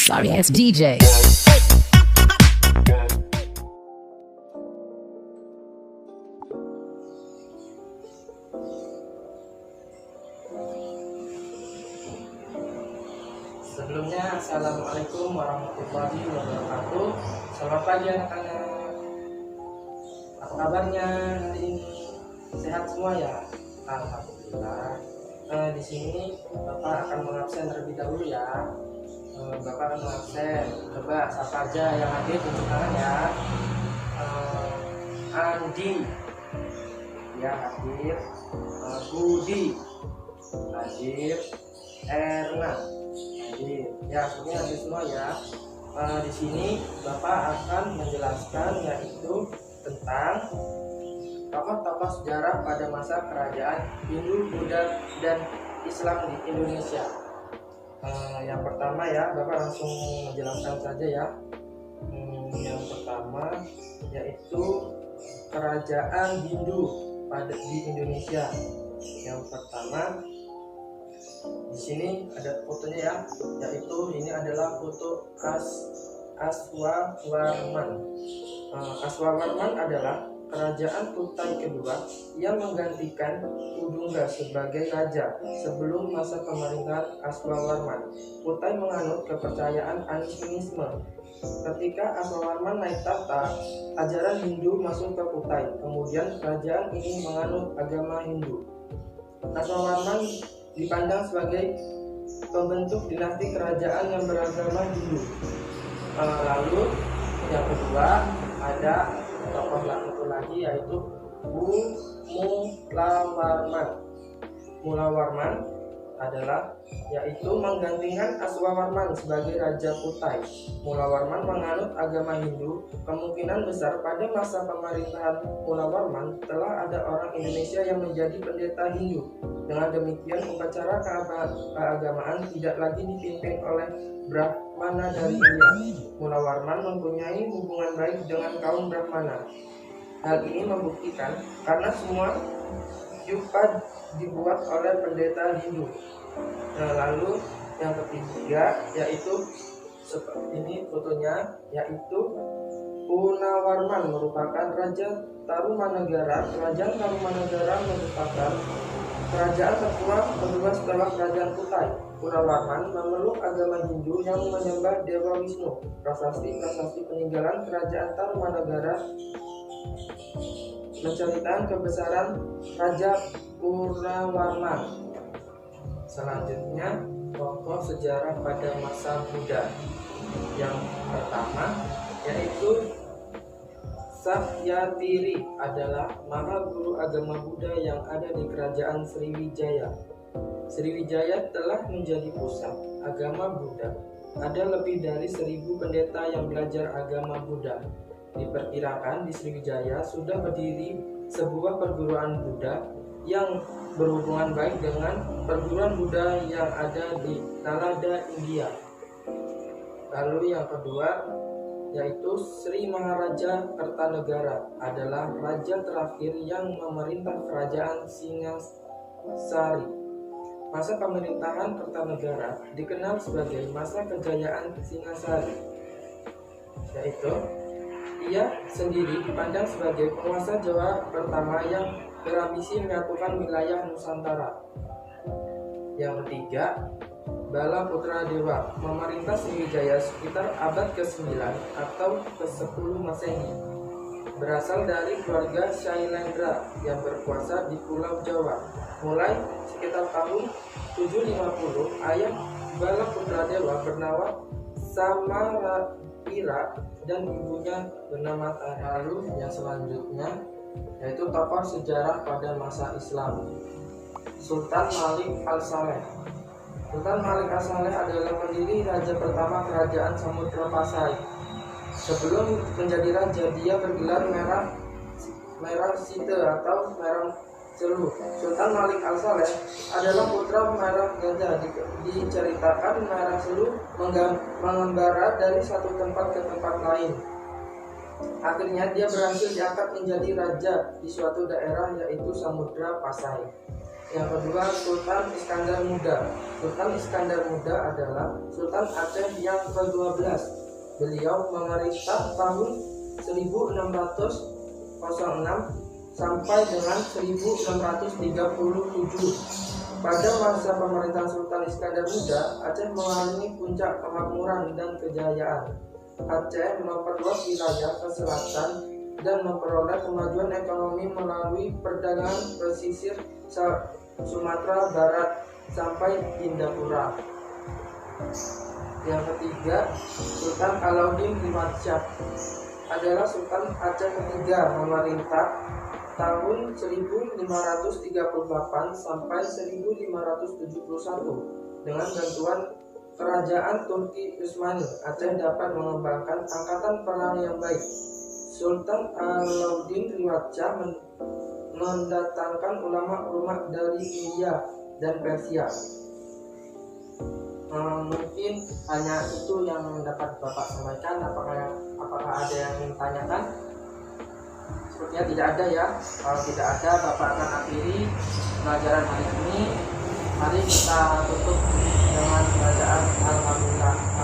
Sorry ass DJ. Sebelumnya, Assalamualaikum warahmatullahi wabarakatuh. Selamat pagi anak-anak. Apa kabarnya hari ini? Sehat semua ya? Alhamdulillah. Di sini Bapak akan mengabsen terlebih dahulu ya. Bapak akan mengabsen. Coba siapa aja yang hadir tunjuk tangan ya. Andi, ya hadir. Budi, hadir. Erna, hadir. Ya, semuanya hadir semua ya. Di sini Bapak akan menjelaskan yaitu tentang tokoh-tokoh sejarah pada masa kerajaan Hindu, Buddha, dan Islam di Indonesia. Yang pertama ya, Bapak langsung menjelaskan saja ya. Yang pertama yaitu kerajaan Hindu di Indonesia. Yang pertama di sini ada fotonya ya, yaitu ini adalah foto Aswawarman. Aswawarman adalah kerajaan Kutai kedua yang menggantikan Udungga sebagai raja sebelum masa pemerintahan Aswawarman. Kutai menganut kepercayaan animisme. Ketika Aswawarman naik tahta, ajaran Hindu masuk ke Kutai. Kemudian kerajaan ini menganut agama Hindu. Aswawarman dipandang sebagai pembentuk dinasti kerajaan yang beragama Hindu. Lalu yang kedua ada tokoh lagi yaitu Mulawarman adalah yaitu menggantikan Aswawarman sebagai Raja Kutai. Mulawarman menganut agama Hindu. Kemungkinan besar pada masa pemerintahan Mulawarman telah ada orang Indonesia yang menjadi pendeta Hindu. Dengan demikian upacara keagamaan tidak lagi dipimpin oleh Brahmana dari India. Mulawarman mempunyai hubungan baik dengan kaum Brahmana. Hal ini membuktikan karena semua yupa dibuat oleh pendeta Hindu. Lalu yang ketiga yaitu seperti ini fotonya, yaitu Punawarman merupakan Raja Tarumanegara. Kerajaan Tarumanegara merupakan kerajaan tertua kedua setelah kerajaan Kutai. Punawarman memeluk agama Hindu yang menyembah Dewa Wisnu. Prasasti peninggalan kerajaan Tarumanegara menceritakan kebesaran Raja Punawarman. Selanjutnya, tokoh sejarah pada masa Buddha. Yang pertama yaitu Sahyadiri adalah maha guru agama Buddha yang ada di kerajaan Sriwijaya. Sriwijaya telah menjadi pusat agama Buddha. Ada lebih dari 1.000 pendeta yang belajar agama Buddha. Diperkirakan di Sriwijaya sudah berdiri sebuah perguruan Buddha yang berhubungan baik dengan perguruan Buddha yang ada di Nalanda, India. Lalu yang kedua yaitu Sri Maharaja Kertanegara adalah raja terakhir yang memerintah kerajaan Singasari. Masa pemerintahan Kertanegara dikenal sebagai masa kejayaan Singasari, yaitu ia sendiri dipandang sebagai penguasa Jawa pertama yang berambisi menyatukan wilayah Nusantara. Yang ketiga, Bala Putra Dewa memerintah Sriwijaya sekitar abad ke-9 atau ke-10 Masehi. Berasal dari keluarga Shailendra yang berkuasa di Pulau Jawa. Mulai sekitar tahun 750, ayah Bala Putra Dewa bernama Samarapira dan ibunya bernama Tara. Lalu yang selanjutnya yaitu tokoh sejarah pada masa Islam, Sultan Malik Al-Saleh. Sultan Malik Al-Saleh adalah pendiri raja pertama kerajaan Samudra Pasai. Sebelum menjadi raja, dia bergelar Merah Site atau Merah Celuh. Sultan Malik Al-Saleh adalah putra Merah Gajah. Diceritakan Merah Celuh mengembara dari satu tempat ke tempat lain. Akhirnya dia berhasil diangkat menjadi raja di suatu daerah yaitu Samudra Pasai. Yang kedua, Sultan Iskandar Muda. Sultan Iskandar Muda adalah Sultan Aceh yang ke-12. Beliau memerintah tahun 1606 sampai dengan 1637. Pada masa pemerintahan Sultan Iskandar Muda, Aceh mengalami puncak kemakmuran dan kejayaan. Aceh memperluas wilayah ke selatan dan memperoleh kemajuan ekonomi melalui perdagangan pesisir Sumatera Barat sampai Indrapura. Yang ketiga, Sultan Alauddin Riwayat adalah Sultan Aceh ketiga, memerintah tahun 1538 sampai 1571. Dengan bantuan Kerajaan Turki Utsmani, Aceh dapat mengembangkan angkatan perang yang baik. Sultan Alauddin Riwayat mendatangkan ulama-ulama dari India dan Persia. Mungkin hanya itu yang dapat Bapak sampaikan. Apakah ada yang ingin tanyakan? Sepertinya tidak ada ya. Kalau tidak ada, Bapak akan akhiri pelajaran hari ini. Mari kita tutup dengan bacaan Alhamdulillah.